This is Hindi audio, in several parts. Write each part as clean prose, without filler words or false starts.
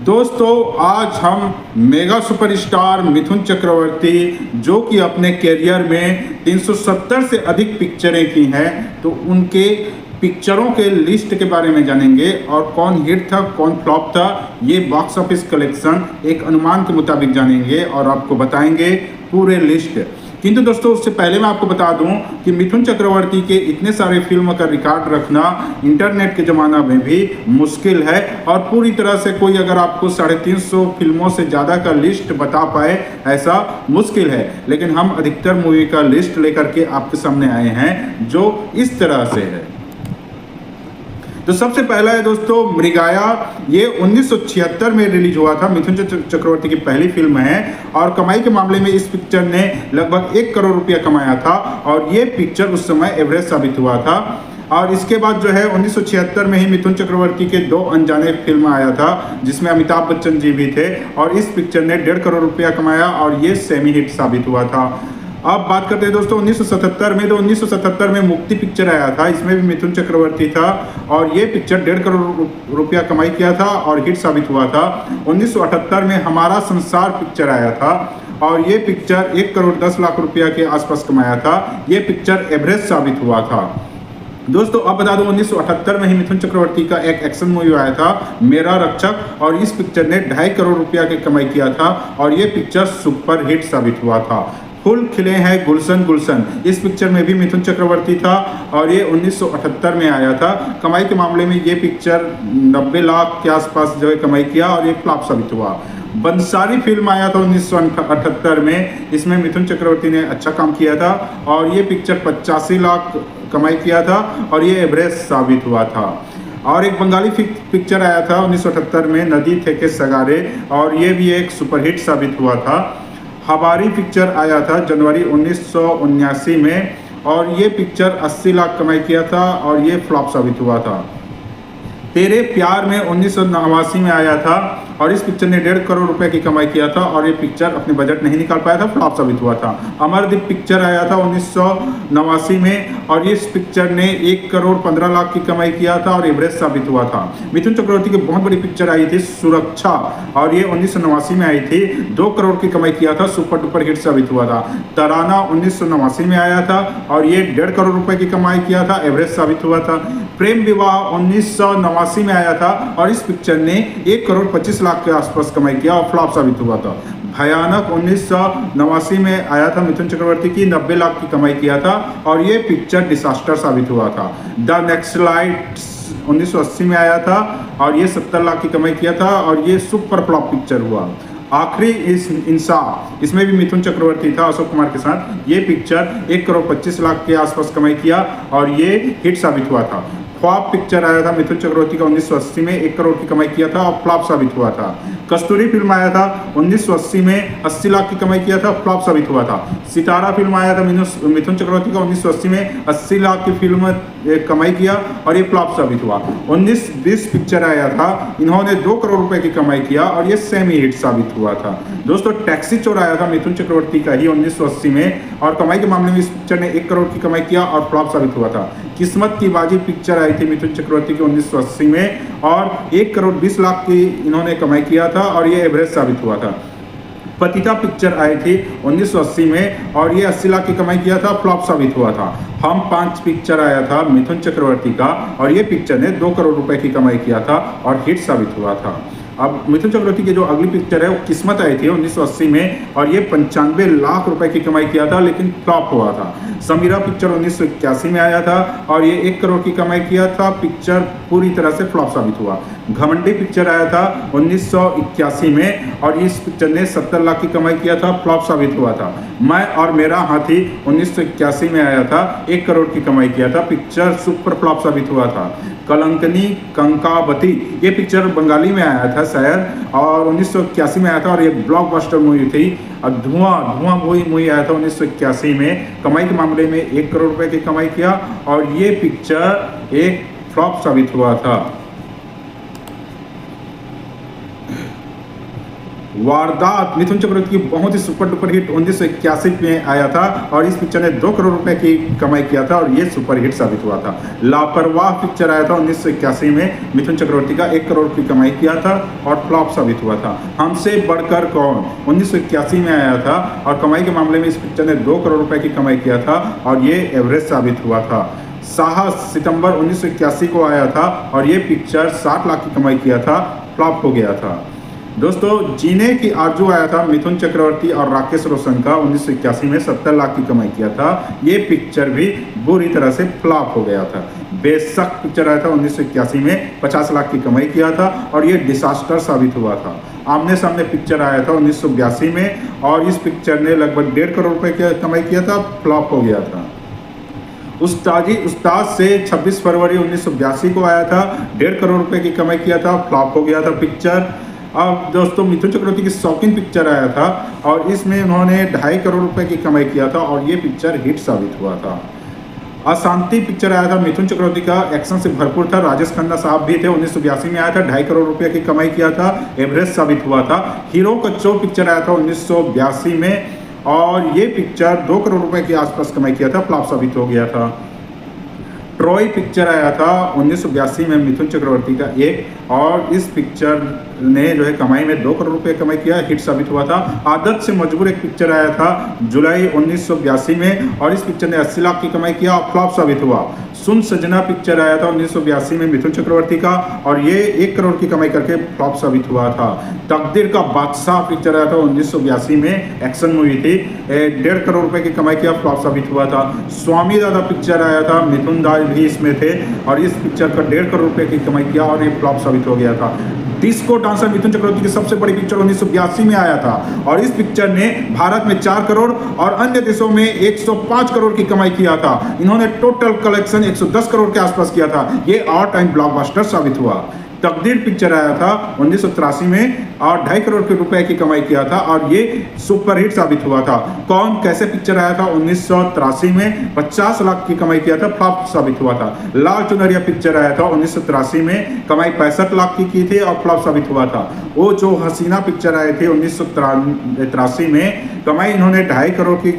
दोस्तों आज हम मेगा सुपरस्टार मिथुन चक्रवर्ती जो कि अपने कैरियर में 370 से अधिक पिक्चरें की हैं, तो उनके पिक्चरों के लिस्ट के बारे में जानेंगे और कौन हिट था कौन फ्लॉप था, ये बॉक्स ऑफिस कलेक्शन एक अनुमान के मुताबिक जानेंगे और आपको बताएंगे पूरे लिस्ट। किंतु दोस्तों उससे पहले मैं आपको बता दूं कि मिथुन चक्रवर्ती के इतने सारे फिल्म का रिकॉर्ड रखना इंटरनेट के ज़माना में भी मुश्किल है और पूरी तरह से कोई अगर आपको 350 फिल्मों से ज़्यादा का लिस्ट बता पाए ऐसा मुश्किल है। लेकिन हम अधिकतर मूवी का लिस्ट लेकर के आपके सामने आए हैं जो इस तरह से है। तो सबसे पहला है दोस्तों मृगया। ये 1976 में रिलीज हुआ था, मिथुन चक्रवर्ती की पहली फिल्म है और कमाई के मामले में इस पिक्चर ने लगभग 1 करोड़ रुपया कमाया था और ये पिक्चर उस समय एवरेज साबित हुआ था। और इसके बाद जो है 1976 में ही मिथुन चक्रवर्ती के 2 अनजाने फिल्म आया था जिसमें अमिताभ बच्चन जी भी थे और इस पिक्चर ने 1.5 करोड़ रुपया कमाया और ये सेमी हिट साबित हुआ था। अब बात करते हैं दोस्तों 1977 में। तो 1977 में मुक्ति पिक्चर आया था, इसमें भी मिथुन चक्रवर्ती था और ये पिक्चर 1.5 करोड़ रुपया कमाई किया था और हिट साबित हुआ था। 1978 में हमारा संसार पिक्चर आया था और ये पिक्चर 1 करोड़ 10 लाख रुपया के आसपास कमाया था। ये पिक्चर एवरेज साबित हुआ था। दोस्तों अब बता दूं 1978 में ही मिथुन चक्रवर्ती का एक एक्शन मूवी आया था मेरा रक्षक और इस पिक्चर ने 2.5 करोड़ रुपया के कमाई किया था और ये पिक्चर सुपर हिट साबित हुआ था। फूल खिले हैं गुलशन गुलशन, इस पिक्चर में भी मिथुन चक्रवर्ती था और ये 1978 में आया था। कमाई के मामले में ये पिक्चर 90 लाख के आसपास जो है कमाई किया और ये फ्लॉप साबित हुआ। बंसारी फिल्म आया था 1978 में, इसमें मिथुन चक्रवर्ती ने अच्छा काम किया था और ये पिक्चर 85 लाख कमाई किया था और ये एवरेज साबित हुआ था। और एक बंगाली पिक्चर आया था 1978 में नदी थे के सगारे और ये भी एक सुपरहिट साबित हुआ था। हवारी पिक्चर आया था जनवरी 1979 में और ये पिक्चर 80 लाख कमाई किया था और ये फ्लॉप साबित हुआ था। तेरे प्यार में 1989 में आया था और इस पिक्चर ने 1.5 करोड़ रुपए की कमाई किया था और ये पिक्चर अपने बजट नहीं निकाल पाया था, फ्लॉप साबित हुआ था। अमरदीप पिक्चर आया था 1989 में और इस पिक्चर ने 1 करोड़ 15 लाख की कमाई किया था और एवरेज साबित हुआ था। मिथुन चक्रवर्ती की बहुत बड़ी पिक्चर आई थी सुरक्षा और ये 1989 में आई थी, 2 करोड़ की कमाई किया था, सुपर डुपर हिट साबित हुआ था। तराना 1989 में आया था और ये 1.5 करोड़ रुपए की कमाई किया था, एवरेज साबित हुआ था। प्रेम विवाह 1989 में आया था और इस पिक्चर ने 1 करोड़ 25 लाख के आसपास कमाई किया और फ्लॉप साबित हुआ था। भयानक 1989 में आया था मिथुन चक्रवर्ती की, 90 लाख की कमाई किया था और ये पिक्चर डिसास्टर साबित हुआ था। द नक्सलाइट्स 1980 में आया था और ये 70 लाख की कमाई किया था और ये सुपर फ्लॉप पिक्चर हुआ। आखिरी इंसाफ, इसमें भी मिथुन चक्रवर्ती था अशोक कुमार के साथ, ये पिक्चर 1 करोड़ 25 लाख के आसपास कमाई किया और ये हिट साबित हुआ था। ख्वाब पिक्चर आया था मिथुन चक्रवर्ती का 1980 में, 1 करोड़ की कमाई किया था और फ्लॉप साबित हुआ था। कस्तूरी फिल्म आया था 1980 में, 80 लाख की कमाई किया था, फ्लॉप साबित हुआ था। सितारा फिल्म आया था मिथुन चक्रवर्ती का 1980 में, 80 लाख की फिल्म कमाई किया और ये फ्लॉप साबित हुआ। 1920 पिक्चर आया था, इन्होंने 2 करोड़ रुपए की कमाई किया और ये सेमी हिट साबित हुआ था। दोस्तों टैक्सी चोर आया था मिथुन चक्रवर्ती का ही 1980 में और कमाई के मामले में इस पिक्चर ने 1 करोड़ की कमाई किया और फ्लॉप साबित हुआ था। किस्मत की बाजी पिक्चर आई थी मिथुन चक्रवर्ती की 1980 में और 1 करोड़ 20 लाख की इन्होंने कमाई किया था और ये एवरेज साबित हुआ था। पतिता पिक्चर आई थी 1980 में और ये 80 लाख की कमाई किया था, फ्लॉप साबित हुआ था। हम 5 पिक्चर आया था मिथुन चक्रवर्ती का और ये पिक्चर ने 2 करोड़ रुपए की कमाई किया था और हिट साबित हुआ था। अब मिथुन चक्रवर्ती की जो अगली पिक्चर है वो किस्मत आई थी 1980 में और ये 95 लाख रुपए की कमाई किया था लेकिन फ्लॉप हुआ था। समीरा पिक्चर 1981 में आया था और ये 1 करोड़ की कमाई किया था, पिक्चर पूरी तरह से फ्लॉप साबित हुआ। घमंडी पिक्चर आया था 1981 में और इस पिक्चर ने 70 लाख की कमाई किया था, फ्लॉप साबित हुआ था। मैं और मेरा हाथी 1981 में आया था, 1 करोड़ की कमाई किया था, पिक्चर सुपर फ्लॉप साबित हुआ था। कलंकनी कंकावती, ये पिक्चर बंगाली में आया था शायद और 1981 में आया था और ये ब्लॉकबस्टर मूवी थी। और धुआं मूवी आया था 1981 में, कमाई के मामले में 1 करोड़ रुपए की कमाई किया और ये पिक्चर एक फ्लॉप साबित हुआ था। वारदात मिथुन चक्रवर्ती की बहुत ही सुपर डुपर हिट 1981 में आया था और इस पिक्चर ने 2 करोड़ रुपए की कमाई किया था और ये सुपर हिट साबित हुआ था। लापरवाह पिक्चर आया था 1981 में, मिथुन चक्रवर्ती का 1 करोड़ की कमाई किया था और फ्लॉप साबित हुआ था। हमसे बढ़कर कौन 1981 में आया था और कमाई के मामले में इस पिक्चर ने 2 करोड़ रुपए की कमाई किया था और ये एवरेज साबित हुआ था। साहस सितंबर 1981 को आया था और ये पिक्चर 60 लाख की कमाई किया था, फ्लॉप हो गया था। दोस्तों, जीने की आरज़ू आया था मिथुन चक्रवर्ती और राकेश रोशन का 1981 में, 70 लाख की कमाई किया था। ये पिक्चर भी बुरी तरह से फ्लॉप हो गया था। बेशक पिक्चर आया था 1981 में, 50 लाख की कमाई किया था और ये डिसास्टर साबित हुआ था। आमने सामने पिक्चर आया था 1982 में और इस पिक्चर ने लगभग 1.5 करोड़ रुपए की कमाई किया था, फ्लॉप हो गया था। उस्ताद से 26 फरवरी 1982 को आया था, 1.5 करोड़ रुपए की कमाई किया था, फ्लॉप हो गया था पिक्चर। अब दोस्तों, मिथुन चक्रवर्ती की शौकीन पिक्चर आया था और इसमें उन्होंने 2.5 करोड़ रुपए की कमाई किया था और ये पिक्चर हिट साबित हुआ था। अशांति पिक्चर आया था मिथुन चक्रवर्ती का, एक्शन से भरपूर था, राजेश खन्ना साहब भी थे, 1982 में आया था, 2.5 करोड़ रुपए की कमाई किया था, एवरेज साबित हुआ था। हीरो कच्चो पिक्चर आया था 1982 में और ये पिक्चर 2 करोड़ रुपए के आसपास कमाई किया था, फ्लॉप साबित हो गया था। ट्रॉय पिक्चर आया था 1982 में मिथुन चक्रवर्ती का एक और इस पिक्चर ने जो है कमाई में 2 करोड़ रुपए कमाई किया, हिट साबित हुआ था। आदत से मजबूर एक पिक्चर आया था जुलाई 1982 में और इस पिक्चर ने 80 लाख की कमाई किया और फ्लॉप साबित हुआ। सुन सजना पिक्चर आया था 1982 में मिथुन चक्रवर्ती का और ये 1 करोड़ की कमाई करके फ्लॉप साबित हुआ था। तकदीर का बादशाह पिक्चर आया था 1982 में, एक्शन मूवी थी, 1.5 करोड़ रुपए की कमाई किया, फ्लॉप साबित हुआ था। स्वामी दादा पिक्चर आया था, मिथुन दास भी इसमें थे और इस पिक्चर का 1.5 करोड़ रुपए की कमाई किया और ये फ्लॉप साबित हो गया था। डिस्को डांसर मिथुन चक्रवर्ती की सबसे बड़ी पिक्चर 1982 में आया था और इस पिक्चर ने भारत में 4 करोड़ और अन्य देशों में 105 करोड़ की कमाई किया था। इन्होंने टोटल कलेक्शन 110 करोड़ के आसपास किया था। ये ऑल टाइम ब्लॉकबस्टर साबित हुआ। तकदीर पिक्चर आया था 1983 में और 2.5 करोड़ के रुपए की कमाई किया था और ये सुपरहिट साबित हुआ था। कौन कैसे पिक्चर आया था 1983 में, 50 लाख की कमाई किया था, फ्लॉप साबित हुआ था। लाल चुनरिया पिक्चर आया था 1983 में, कमाई 65 लाख की थी और फ्लॉप साबित हुआ था। वो जो हसीना पिक्चर आए थे 1983 में, कमाई इन्होंने 2.5 करोड़ की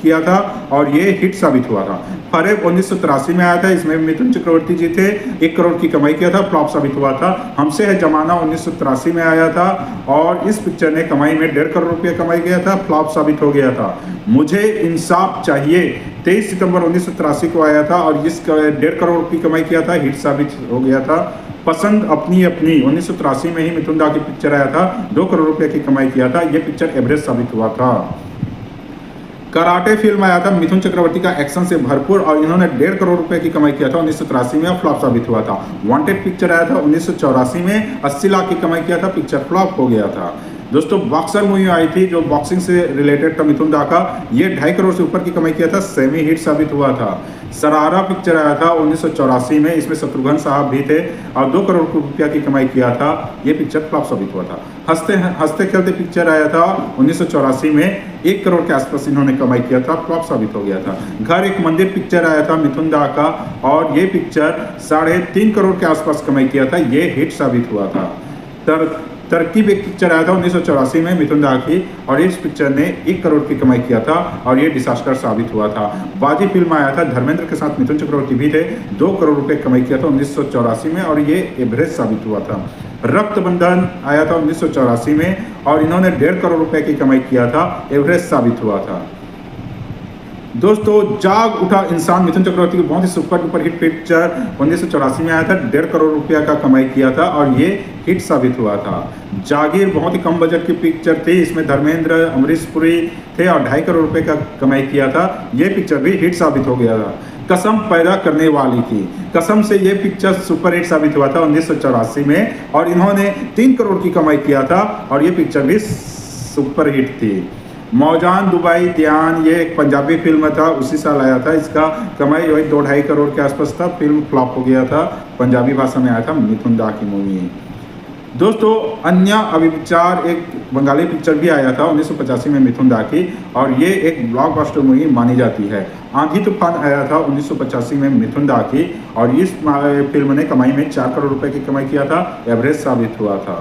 किया था और ये हिट साबित हुआ था। फरेब 1983 में आया था, इसमें मिथुन चक्रवर्ती जी थे, 1 करोड़ की कमाई किया था, फ्लॉप साबित हुआ था। हमसे है जमाना 1983 में आया था और इस पिक्चर ने कमाई में 1.5 करोड़ रुपये कमाई किया था, फ्लॉप साबित हो गया था। मुझे इंसाफ चाहिए 23 सितंबर 1983 को आया था और इस 1.5 करोड़ की कमाई किया था, हिट साबित हो गया था। पसंद अपनी अपनी 1983 में ही मिथुन दा की पिक्चर आया था, 2 करोड़ रुपये की कमाई किया था, ये पिक्चर एवरेज साबित हुआ था। कराटे फिल्म आया था मिथुन चक्रवर्ती का, एक्शन से भरपूर और इन्होंने 1.5 करोड़ रुपए की कमाई किया था 1983 में और फ्लॉप साबित हुआ था। वांटेड पिक्चर आया था 1984 में, 80 लाख की कमाई किया था, पिक्चर फ्लॉप हो गया था। दोस्तों, बॉक्सर मूवी आई थी जो बॉक्सिंग से रिलेटेड था मिथुन दा का, ये 2.5 करोड़ से ऊपर की कमाई किया था, सेमी हिट साबित हुआ था। सरारा पिक्चर आया था 1984 में, इसमें शत्रुघ्न साहब भी थे और 2 करोड़ रुपया की कमाई किया था, ये पिक्चर फ्लॉप साबित हुआ था। हंसते खेलते पिक्चर आया था 1984 में, 1 करोड़ के आसपास इन्होंने कमाई किया था, फ्लॉप साबित हो गया था। घर एक मंदिर पिक्चर आया था मिथुन दा का और ये पिक्चर 3.5 करोड़ के आसपास कमाई किया था, ये हिट साबित हुआ था। तरकीब एक पिक्चर आया था 1984 में मिथुन दा की और इस पिक्चर ने 1 करोड़ की कमाई किया था और ये डिसास्टर साबित हुआ था। बाजी फिल्म आया था, धर्मेंद्र के साथ मिथुन चक्रवर्ती भी थे, 2 करोड़ रुपए कमाई किया था 1984 में और ये एवरेज साबित हुआ था। रक्तबंधन आया था 1984 में और इन्होंने 1.5 करोड़ रुपए की कमाई किया था, एवरेज साबित हुआ था। दोस्तों, जाग उठा इंसान मिथुन चक्रवर्ती की बहुत ही सुपर डुपर हिट पिक्चर 1984 में आया था, 1.5 करोड़ रुपया का कमाई किया था और ये हिट साबित हुआ था। जागीर बहुत ही कम बजट की पिक्चर थी, इसमें धर्मेंद्र, अमरीश पुरी थे और 2.5 करोड़ रुपए का कमाई किया था, ये पिक्चर भी हिट साबित हो गया था। कसम पैदा करने वाली थी, कसम से ये पिक्चर सुपर हिट साबित हुआ था 1984 में और इन्होंने 3 करोड़ की कमाई किया था और ये पिक्चर भी सुपर हिट थी। मौजान दुबई ध्यान, ये एक पंजाबी फिल्म था, उसी साल आया था, इसका कमाई वही 2-2.5 करोड़ के आसपास था, फिल्म फ्लॉप हो गया था, पंजाबी भाषा में आया था, मिथुन दा की मूवी। दोस्तों, अन्य अभिविचार एक बंगाली पिक्चर भी आया था 1985 में मिथुन दा की और ये एक ब्लॉकबस्टर मूवी मानी जाती है। आंधी तूफान आया था 1985 में मिथुन दा की और इस फिल्म ने कमाई में 4 करोड़ रुपए की कमाई किया था, एवरेज साबित हुआ था।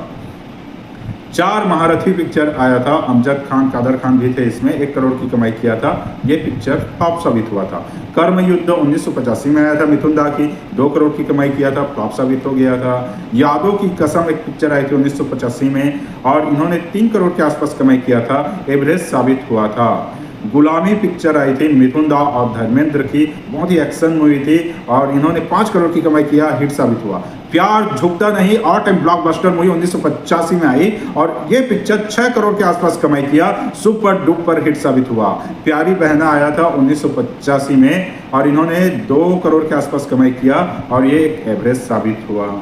चार महारथी पिक्चर आया था, अमजद खान, कादर खान भी थे इसमें, 1 करोड़ की कमाई किया था। ये पिक्चर फ्लॉप साबित हुआ था। कर्म युद्ध 1985 में आया था, मिथुन दा की, 2 करोड़ की कमाई किया था, फ्लॉप साबित हो गया था। यादों की कसम एक पिक्चर आई थी 1985 में और इन्होंने 3 करोड़ के आसपास कमाई किया था, एवरेज साबित हुआ था। गुलामी पिक्चर आई थी मिथुन दा और धर्मेंद्र की, बहुत ही एक्शन मूवी थी और इन्होंने 5 करोड़ की कमाई किया, हिट साबित हुआ। प्यार झुकता नहीं ऑल टाइम ब्लॉकबस्टर मूवी 1985 में आई और ये पिक्चर 6 करोड़ के आसपास कमाई किया, सुपर डुपर हिट साबित हुआ। प्यारी बहना आया था 1985 में और इन्होंने 2 करोड़ के आसपास कमाई किया और ये एक एवरेज साबित हुआ।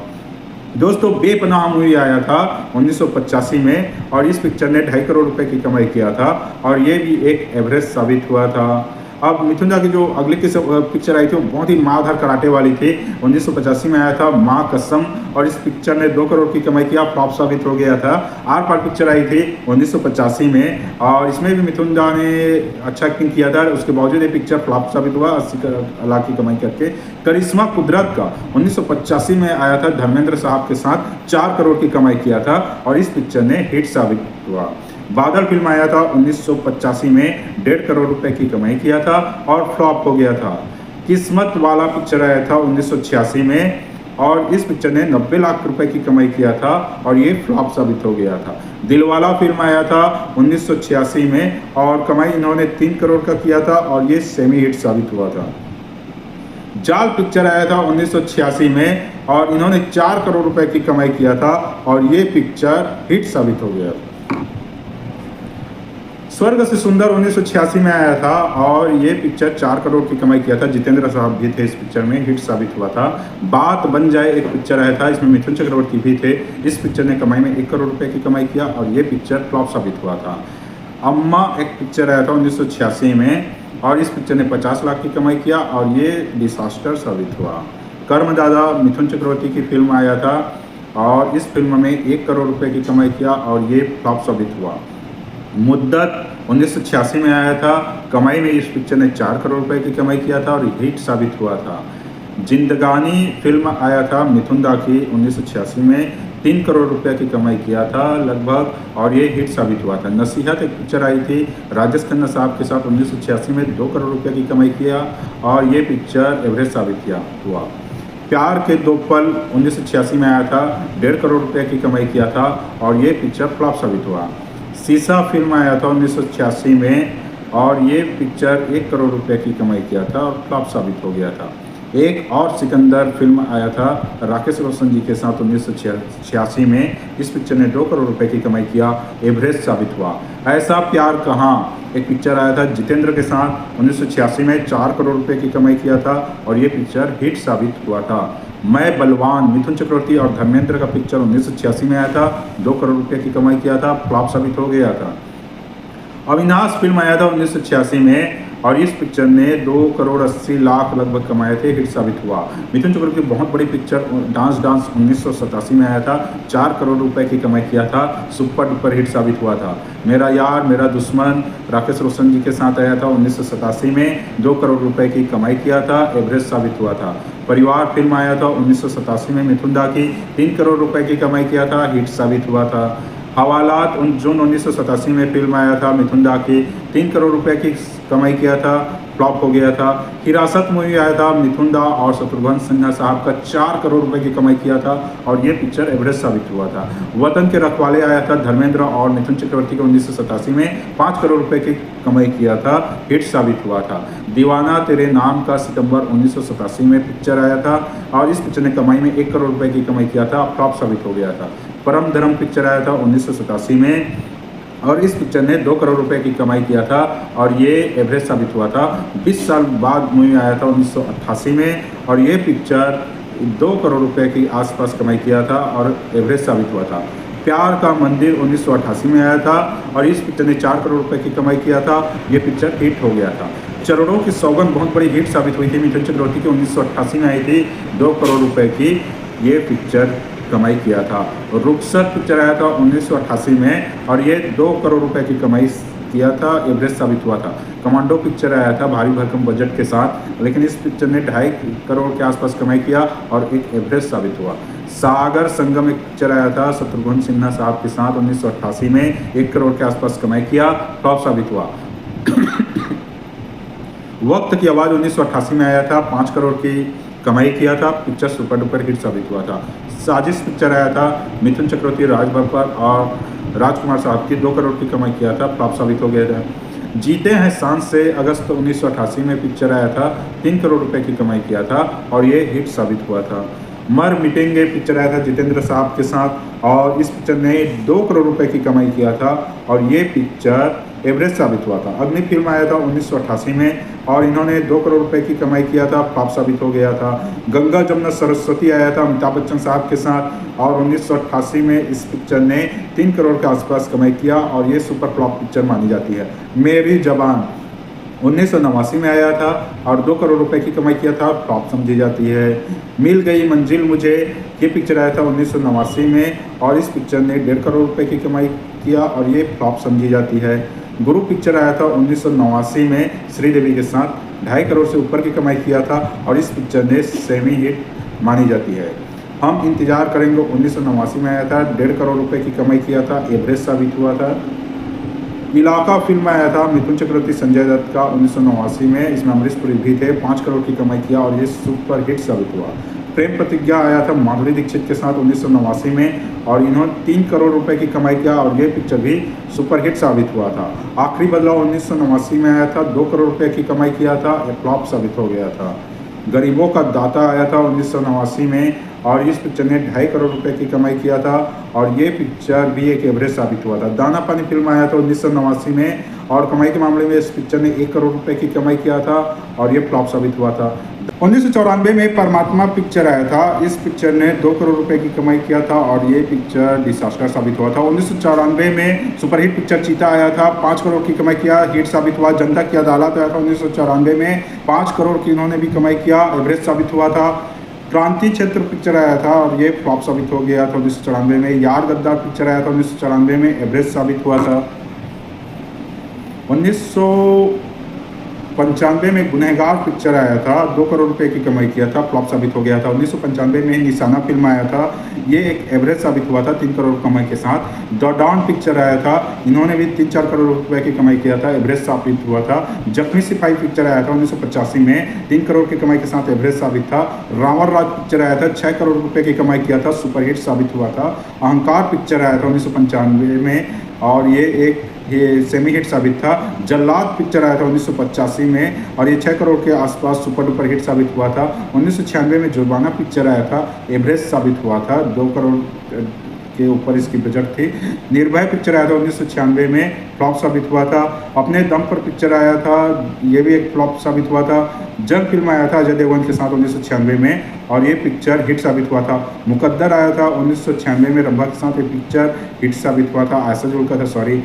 दोस्तों बेपनाह मूवी आया था 1985 में और इस पिक्चर ने 2.5 करोड़ रुपए की कमाई किया था और ये भी एक एवरेज साबित हुआ था। अब मिथुन दा की जो अगली की पिक्चर आई थी वो बहुत ही मारधार कराटे वाली थी, 1985 में आया था माँ कसम और इस पिक्चर ने 2 करोड़ की कमाई किया, फ्लॉप साबित हो गया था। आर पार पिक्चर आई थी 1985 में और इसमें भी मिथुन दा ने अच्छा एक्टिंग किया था, उसके बावजूद ये पिक्चर फ्लॉप साबित हुआ 80 लाख की कमाई करके। करिश्मा कुदरत का 1985 में आया था, धर्मेंद्र साहब के साथ 4 करोड़ की कमाई किया था और इस पिक्चर ने हिट साबित हुआ। बादल फिल्म आया था 1985 में, 1.5 करोड़ रुपए की कमाई किया था और फ्लॉप हो गया था। किस्मत वाला पिक्चर आया था 1986 में और इस पिक्चर ने 90 लाख रुपए की कमाई किया था और ये फ्लॉप साबित हो गया था। दिलवाला फिल्म आया था 1986 में और कमाई इन्होंने 3 करोड़ का किया था और ये सेमी हिट साबित हुआ था। जाल पिक्चर आया था 1986 में और इन्होंने 4 करोड़ रुपए की कमाई किया था और ये पिक्चर हिट साबित हो गया। स्वर्ग से सुंदर 1986 में आया था और ये पिक्चर 4 करोड़ की कमाई किया था, जितेंद्र साहब भी थे इस पिक्चर में, हिट साबित हुआ था। बात बन जाए एक पिक्चर आया था, इसमें मिथुन चक्रवर्ती भी थे, इस पिक्चर ने कमाई में 1 करोड़ रुपए की कमाई किया और ये पिक्चर फ्लॉप साबित हुआ था। अम्मा एक पिक्चर आया था 1986 में और इस पिक्चर ने 50 लाख की कमाई किया और ये डिसास्टर साबित हुआ। कर्मदादा मिथुन चक्रवर्ती की फिल्म आया था और इस फिल्म में 1 करोड़ रुपए की कमाई किया और ये फ्लॉप साबित हुआ। मुद्दत 1986 में आया था, कमाई में इस पिक्चर ने 4 करोड़ रुपए की कमाई किया था और हिट साबित हुआ था। जिंदगानी फिल्म आया था मिथुन दा की 1986 में, 3 करोड़ रुपए की कमाई किया था लगभग और ये हिट साबित हुआ था। नसीहत एक पिक्चर आई थी राजेश खन्ना साहब के साथ 1986 में, 2 करोड़ रुपए की कमाई किया और ये पिक्चर एवरेज साबित हुआ। प्यार के 2 पल 1986 में आया था, 1.5 करोड़ रुपए की कमाई किया था और ये पिक्चर फ्लॉप साबित हुआ। शीशा फिल्म आया था 1986 में और ये पिक्चर 1 करोड़ रुपए की कमाई किया था और फ्लॉप साबित हो गया था। एक और सिकंदर फिल्म आया था राकेश रोशन जी के साथ 1986 में, इस पिक्चर ने 2 करोड़ रुपए की कमाई किया, एवरेज साबित हुआ। ऐसा प्यार कहाँ एक पिक्चर आया था जितेंद्र के साथ 1986 में, 4 करोड़ रुपए की कमाई किया था और ये पिक्चर हिट साबित हुआ था। मैं बलवान मिथुन चक्रवर्ती और धर्मेंद्र का पिक्चर 1986 में आया था, 2 करोड़ रुपए की कमाई किया था, फ्लॉप साबित हो गया था। अविनाश फिल्म आया था 1986 में और इस पिक्चर ने 2 करोड़ 80 लाख लगभग कमाए थे, हिट साबित हुआ। मिथुन चक्रवर्ती की बहुत बड़ी पिक्चर डांस 1987 में आया था, 4 करोड़ रुपए की कमाई किया था, सुपर डुपर हिट साबित हुआ था। मेरा यार मेरा दुश्मन राकेश रोशन जी के साथ आया था 1987 में, 2 करोड़ रुपए की कमाई किया था, एवरेज साबित हुआ था। परिवार फिल्म आया था 1987 में मिथुन दा की, 3 करोड़ रुपए की कमाई किया था, हिट साबित हुआ था। हवालात जून 1987 में फिल्म आया था मिथुन दा की, 3 करोड़ रुपए की कमाई किया था, फ्लॉप हो गया था। हिरासत मूवी आया था मिथुन दा और शत्रुघ्न सिन्हा साहब का, 4 करोड़ रुपए की कमाई किया था और ये पिक्चर एवरेज साबित हुआ था। वतन के रखवाले आया था धर्मेंद्र और मिथुन चक्रवर्ती को 1987 में, 5 करोड़ रुपए की कमाई किया था, हिट साबित हुआ था। दीवाना तेरे नाम का सितंबर 1987 में पिक्चर आया था और इस पिक्चर ने कमाई में 1 करोड़ रुपए की कमाई किया था, फ्लॉप साबित हो गया था। परम धर्म पिक्चर आया था 1987 में और इस पिक्चर ने 2 करोड़ रुपए की कमाई किया था और ये एवरेज साबित हुआ था। 20 साल बाद मूवी आया था 1988 में और ये पिक्चर 2 करोड़ रुपए की आसपास कमाई किया था और एवरेज साबित हुआ था। प्यार का मंदिर 1988 में आया था और इस पिक्चर ने 4 करोड़ रुपए की कमाई किया था, ये पिक्चर हिट हो गया था। चरणों की सौगंध बहुत बड़ी हिट साबित हुई थी मिथुन चक्रवर्ती की, 1988 में आई थी, 2 करोड़ रुपए की ये पिक्चर कमाई किया था। रुखसत पिक्चर आया था 1988 में और ये 2 करोड़ रुपए की कमाई किया था, एवरेज साबित हुआ था। कमांडो पिक्चर आया था भारी भरकम बजट के साथ, लेकिन इस पिक्चर ने 2.5 करोड़ के आसपास कमाई किया और एक एवरेज साबित हुआ। सागर संगम एक पिक्चर आया था शत्रुघ्न सिन्हा साहब के साथ 1988 में, 1 करोड़ के आसपास कमाई किया, फ्लॉप साबित हुआ। वक्त की आवाज़ 1988 में आया था, 5 करोड़ की कमाई किया था, पिक्चर सुपर डुपर हिट साबित हुआ था। साजिश पिक्चर आया था मिथुन चक्रवर्ती, राज बब्बर और राजकुमार साहब की, 2 करोड़ की कमाई किया था, फ्लॉप साबित हो गया था। जीते हैं सांस से अगस्त 1988 में पिक्चर आया था, 3 करोड़ रुपए की कमाई किया था और ये हिट साबित हुआ था। मर मिटेंगे पिक्चर आया था जितेंद्र साहब के साथ और इस पिक्चर ने 2 करोड़ रुपए की कमाई किया था और ये पिक्चर एवरेज साबित हुआ था। अग्नि फिल्म आया था 1988 में और इन्होंने 2 करोड़ रुपए की कमाई किया था, फ्लॉप साबित हो गया था। गंगा जमुना सरस्वती आया था अमिताभ बच्चन साहब के साथ और 1988 में इस पिक्चर ने 3 करोड़ के आसपास कमाई किया और ये सुपर फ्लॉप पिक्चर मानी जाती है। मेरी जबान 1989 में आया था और 2 करोड़ रुपए की कमाई किया था, फ्लॉप समझी जाती है। मिल गई मंजिल मुझे, ये पिक्चर आया था 1989 में और इस पिक्चर ने 1.5 करोड़ रुपए की कमाई किया और ये फ्लॉप समझी जाती है। गुरु पिक्चर आया था 1989 में श्रीदेवी के साथ, 2.5 करोड़ से ऊपर की कमाई किया था और इस पिक्चर ने सेमी हिट मानी जाती है। हम इंतजार करेंगे 1989 में आया था, 1.5 करोड़ रुपए की कमाई किया था, एवरेज साबित हुआ था। इलाका फिल्म आया था मिथुन चक्रवर्ती संजय दत्त का 1989 में, इसमें अमरीश पुरी भी थे, 5 करोड़ की कमाई किया और ये सुपर हिट साबित हुआ। प्रेम प्रतिज्ञा आया था माधुरी दीक्षित के साथ 1989 में और इन्होंने 3 करोड़ रुपए की कमाई किया और ये पिक्चर भी सुपर हिट साबित हुआ था। आखिरी बदलाव 1989 में आया था, 2 करोड़ रुपए की कमाई किया था, फ्लॉप साबित हो गया था। गरीबों का दाता आया था 1989 में और इस पिक्चर ने 2.5 करोड़ रुपए की कमाई किया था और ये पिक्चर भी एक एवरेज साबित हुआ था। दाना पानी फिल्म आया था 1989 में और कमाई के मामले में इस पिक्चर ने 1 करोड़ रुपए की कमाई किया था और ये फ्लॉप साबित हुआ था। 1994 में परमात्मा पिक्चर आया था, इस पिक्चर ने 2 करोड़ रुपए की कमाई किया था और ये पिक्चर डिसास्टर साबित हुआ था। 1994 में सुपरहिट पिक्चर चीता आया था, 5 करोड़ की कमाई किया, हिट साबित हुआ। जनता की अदालत आया था 1994 में, 5 करोड़ की इन्होंने भी कमाई किया, एवरेज साबित हुआ था। क्रांति क्षेत्र पिक्चर आया था और ये फ्लॉप साबित हो गया था 1994 में। यार गद्दार पिक्चर आया था 1994 में, एवरेज साबित हुआ था। 1995 में गुनहगार पिक्चर आया था, 2 करोड़ रुपए की कमाई किया था, फ्लॉप साबित हो गया था। 1995 में निशाना फिल्म आया था, ये एक एवरेज साबित हुआ था 3 करोड़ कमाई के साथ। द डॉन पिक्चर आया था, इन्होंने भी 3-4 करोड़ रुपए की कमाई किया था, एवरेज साबित हुआ था। जख्मी सिपाही पिक्चर आया था 1985 में, 3 करोड़ की कमाई के साथ एवरेज साबित था। रावण राज पिक्चर आया था, 6 करोड़ रुपए की कमाई किया था, सुपरहिट साबित हुआ था। अहंकार पिक्चर आया था 1995 में और ये सेमी हिट साबित था। जल्लाद पिक्चर आया था 1985 में और ये 6 करोड़ के आसपास सुपर डुपर हिट साबित हुआ था। 1996 में जुर्माना पिक्चर आया था, एवरेज साबित हुआ था, 2 करोड़ के ऊपर इसकी बजट थी। निर्भय पिक्चर आया था 1996 में, फ्लॉप साबित हुआ था। अपने दम पर पिक्चर आया था, ये भी एक फ्लॉप साबित हुआ था। जंग फिल्म आया था अजय देवगन के साथ 1996 में और ये पिक्चर हिट साबित हुआ था। मुकद्दर आया था 1996 में, रंभा के साथ ये पिक्चर हिट साबित हुआ था, आयशा जुल्का था, सॉरी।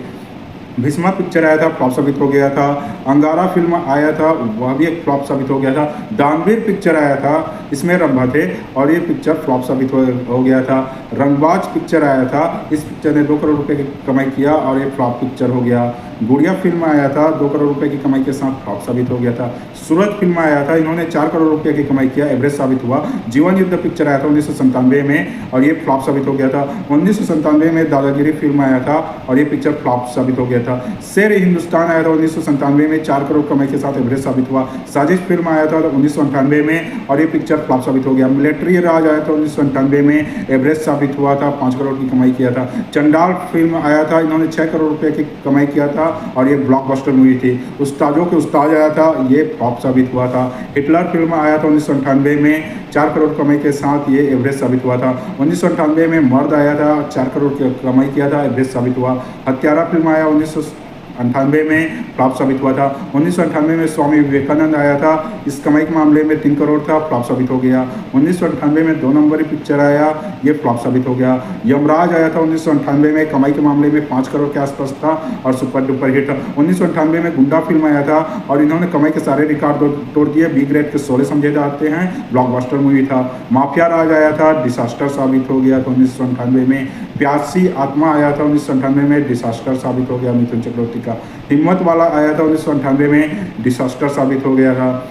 भीष्मा पिक्चर आया था, फ्लॉप साबित हो गया था। अंगारा फिल्म आया था, वह भी एक फ्लॉप साबित हो गया था। दानवीर पिक्चर आया था, इसमें रंभा थे और ये पिक्चर फ्लॉप साबित हो गया था। रंगबाज पिक्चर आया था, इस पिक्चर ने 2 करोड़ रुपए की कमाई किया और ये फ्लॉप पिक्चर हो गया। गुड़िया फिल्म आया था, 2 करोड़ रुपए की कमाई के साथ फ्लॉप साबित हो गया था। सूरज फिल्म आया था, इन्होंने 4 करोड़ रुपए की कमाई किया, एवरेज साबित हुआ। जीवन युद्ध पिक्चर आया था 1997 में और ये फ्लॉप साबित हो गया था। 1997 में दादागिरी फिल्म आया था और ये पिक्चर फ्लॉप साबित हो गया था। शेर हिंदुस्तान आया था 1997 में, 4 करोड़ कमाई के साथ एवरेज साबित हुआ। साजिश फिल्म आया था 1998 में और ये पिक्चर फ्लॉप साबित हो गया। मिलिट्री राज आया था 1997 में, एवरेज साबित हुआ था, 5 करोड़ की कमाई किया था। चंडाल फिल्म आया था, इन्होंने 6 करोड़ रुपए की कमाई किया था और ये ब्लॉकबस्टर मूवी थी। उस्तादों के उस्ताद आया था, ये फ्लॉप साबित हुआ था। हिटलर फिल्म आया था 1998 में, 4 करोड़ कमाई के साथ ये एवरेज साबित हुआ था। 1998 में मर्द आया था, 4 करोड़ की कमाई किया था, एवरेज साबित हुआ। हत्यारा फिल्म आया 1998 में, फ्लॉप साबित हुआ था। 1998 में स्वामी विवेकानंद आया था, इस कमाई के मामले में 3 करोड़ था, फ्लॉप साबित हो गया। 1998 में 2 नंबरी पिक्चर आया, ये फ्लॉप साबित हो गया। यमराज आया था 1998 में, कमाई के मामले में 5 करोड़ के आसपास था और सुपर डुपर हिट था। 1998 में गुंडा फिल्म आया था और इन्होंने कमाई के सारे रिकॉर्ड तोड़ दिए, बी ग्रेड के 16 समझे जाते हैं, ब्लॉकबस्टर मूवी था। माफिया राज आया था, डिसास्टर साबित हो गया था 1998 में। प्यासी आत्मा आया था 1998 में, डिसास्टर साबित हो गया मिथुन चक्रवर्ती का। हिम्मत वाला आया था 1998 में, डिसास्टर साबित हो गया था।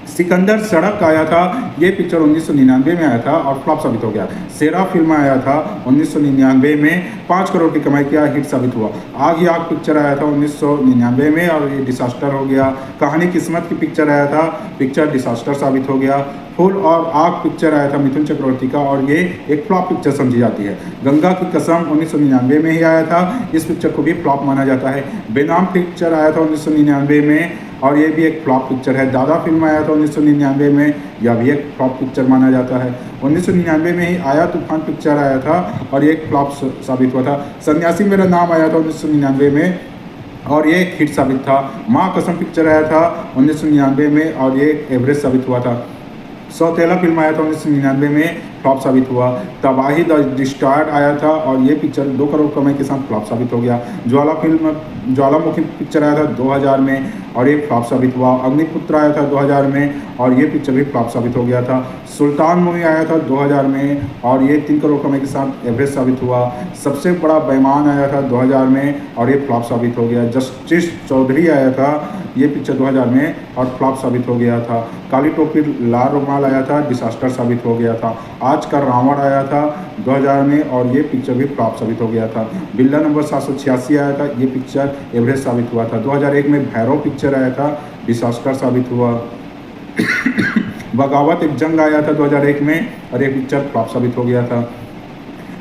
सिकंदर सड़क आया था, ये पिक्चर 1999 में आया था और फ्लॉप साबित हो गया। शेरा फिल्म आया था 1999 में, 5 करोड़ की कमाई किया, हिट साबित हुआ। आग ही आग पिक्चर आया था 1999 में और ये डिसास्टर हो गया। कहानी किस्मत की पिक्चर आया था, पिक्चर डिसास्टर साबित हो गया। फूल और आग पिक्चर आया था मिथुन चक्रवर्ती का और ये एक फ्लॉप पिक्चर समझी जाती है। गंगा की कसम 1999 में ही आया था, इस पिक्चर को भी फ्लॉप माना जाता है। बेनाम पिक्चर आया था 1999 में और ये भी एक फ्लॉप पिक्चर है। दादा फिल्म आया था 1999 में, यह भी एक फ्लॉप पिक्चर माना जाता है। 1999 में ही आया तूफान पिक्चर आया था और ये एक फ्लॉप साबित हुआ था। सन्यासी मेरा नाम आया था 1999 में और ये एक हिट साबित था। माँ कसम पिक्चर आया था 1999 में और ये एक एवरेज साबित हुआ था। सौतेला फिल्म आया था 1999 में, फ्लॉप साबित हुआ। तबाही द डिस्टार्ड आया था और ये पिक्चर 2 करोड़ कमाई के साथ फ्लॉप साबित हो गया। ज्वालामुखी पिक्चर आया था 2000 में और ये फ्लॉप साबित हुआ। अग्निपुत्र आया था 2000 में और ये पिक्चर भी फ्लॉप साबित हो गया था। सुल्तान मूवी आया था 2000 में और ये 3 करोड़ कमाई के साथ एवरेज साबित हुआ। सबसे बड़ा बेईमान आया था 2000 में और ये फ्लॉप साबित हो गया। जस्टिस चौधरी आया था, ये पिक्चर 2000 में और फ्लॉप साबित हो गया था। काली टोपी लाल रुमाल आया था, डिसास्टर साबित हो गया था। आज का रावण आया था 2000 में और ये पिक्चर भी फ्लॉप साबित हो गया था। बिल्ला नंबर 786 आया था, ये पिक्चर एवरेज साबित हुआ था। 2001 में भैरव पिक्चर आया था, डिसास्टर साबित हुआ। बगावत एक जंग आया था 2001 में और ये पिक्चर फ्लॉप साबित हो गया था।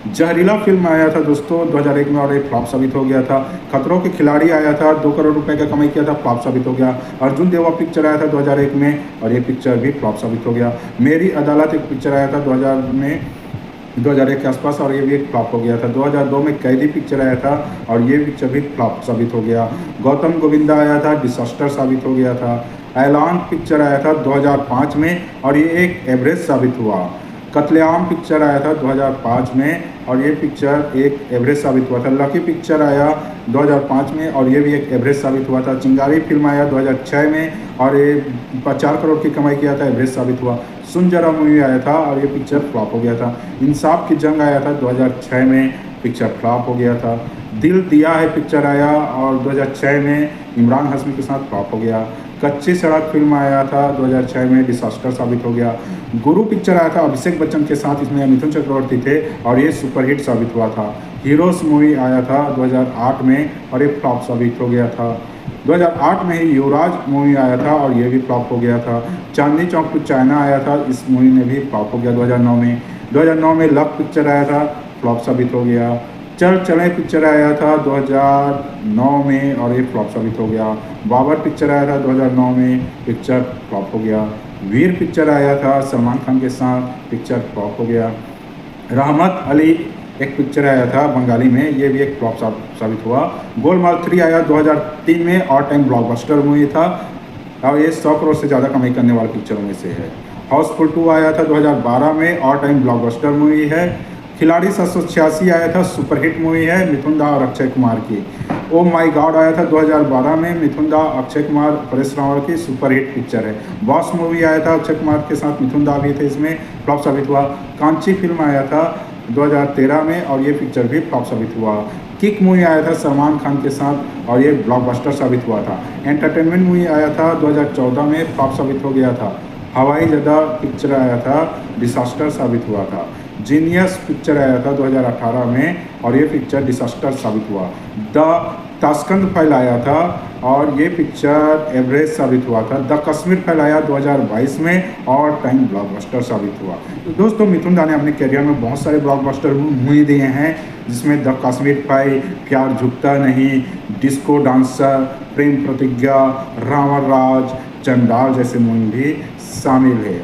जहरीला फिल्म आया था दोस्तों 2001 में और एक फ्लॉप साबित हो गया था। खतरों के खिलाड़ी आया था, 2 करोड़ रुपए का कमाई किया था, फ्लॉप साबित हो गया। अर्जुन देवा पिक्चर आया था 2001 में और ये पिक्चर भी फ्लॉप साबित हो गया। मेरी अदालत एक पिक्चर आया था 2001 के आसपास और ये भी एक फ्लॉप हो गया था। 2002 में कैदी पिक्चर आया था और ये पिक्चर भी फ्लॉप साबित हो गया। गौतम गोविंदा आया था, डिसास्टर साबित हो गया था। ऐलान पिक्चर आया था 2005 में और ये एक एवरेज साबित हुआ। कत्लेआम पिक्चर आया था 2005 में और ये पिक्चर एक एवरेज साबित हुआ था। लकी पिक्चर आया 2005 में और ये भी एक एवरेज साबित हुआ था। चिंगारी फिल्म आया 2006 में और ये 4 करोड़ की कमाई किया था, एवरेज साबित हुआ। सुन जरा मूवी आया था और ये पिक्चर फ्लॉप हो गया था। इंसाफ की जंग आया था 2006 में, पिक्चर फ्लॉप हो गया था। दिल दिया है पिक्चर आया और 2006 में इमरान हाशमी के साथ फ्लॉप हो गया। कच्ची सड़क फिल्म आया था 2006 में, डिसास्टर साबित हो गया। गुरु पिक्चर आया था अभिषेक बच्चन के साथ, इसमें मिथुन चक्रवर्ती थे और ये सुपरहिट साबित हुआ था। हीरोज मूवी आया था 2008 में और ये फ्लॉप साबित हो गया था। 2008 में ही युवराज मूवी आया था और ये भी फ्लॉप हो गया था। चांदनी चौक टू चाइना आया था, इस मूवी में भी फ्लॉप हो गया 2009 में। 2009 में लव पिक्चर आया था, फ्लॉप साबित हो गया। चल चले पिक्चर आया था 2009 में और ये फ्लॉप साबित हो गया। बाबर पिक्चर आया था 2009 में, पिक्चर फ्लॉप हो गया। वीर पिक्चर आया था सलमान खान के साथ, पिक्चर फ्लॉप हो गया। रहमत अली एक पिक्चर आया था बंगाली में, ये भी एक फ्लॉप साबित हुआ। गोलमाल 3 आया 2003 में, ऑल टाइम ब्लॉकबस्टर मूवी था और ये 100 करोड़ से ज़्यादा कमाई करने वाली पिक्चरों में से है। हाउसफुल 2 आया था 2012 में, ऑल टाइम ब्लॉकबस्टर मूवी है। खिलाड़ी 786 आया था, सुपरहिट मूवी है मिथुन दा और अक्षय कुमार की। ओ माई गॉड आया था 2012 में, मिथुन दा, अक्षय कुमार, परेश रावल की सुपरहिट पिक्चर है। बॉस मूवी आया था अक्षय कुमार के साथ, मिथुन दा भी थे इसमें, फ्लॉप साबित हुआ। कांची फिल्म आया था 2013 में और ये पिक्चर भी फ्लॉप साबित हुआ। किक मूवी आया था सलमान खान के साथ और ये ब्लॉकबस्टर साबित हुआ था। एंटरटेनमेंट मूवी आया था 2014 में, फ्लॉप साबित हो गया था। हवाई जदा पिक्चर आया था, डिसास्टर साबित हुआ था। जीनियस पिक्चर आया था 2018 में और ये पिक्चर डिसास्टर साबित हुआ। द ताशकंद फाइल आया था और ये पिक्चर एवरेज साबित हुआ था। द कश्मीर फाइल आया 2022 में और टाइम ब्लॉकबस्टर साबित हुआ। तो दोस्तों मिथुन दा ने अपने करियर में बहुत सारे ब्लॉकबस्टर मूवी दिए हैं, जिसमें द कश्मीर फाइल, प्यार झुकता नहीं, डिस्को डांसर, प्रेम प्रतिज्ञा, रावण राज, चंडाल जैसे मूवी भी शामिल है।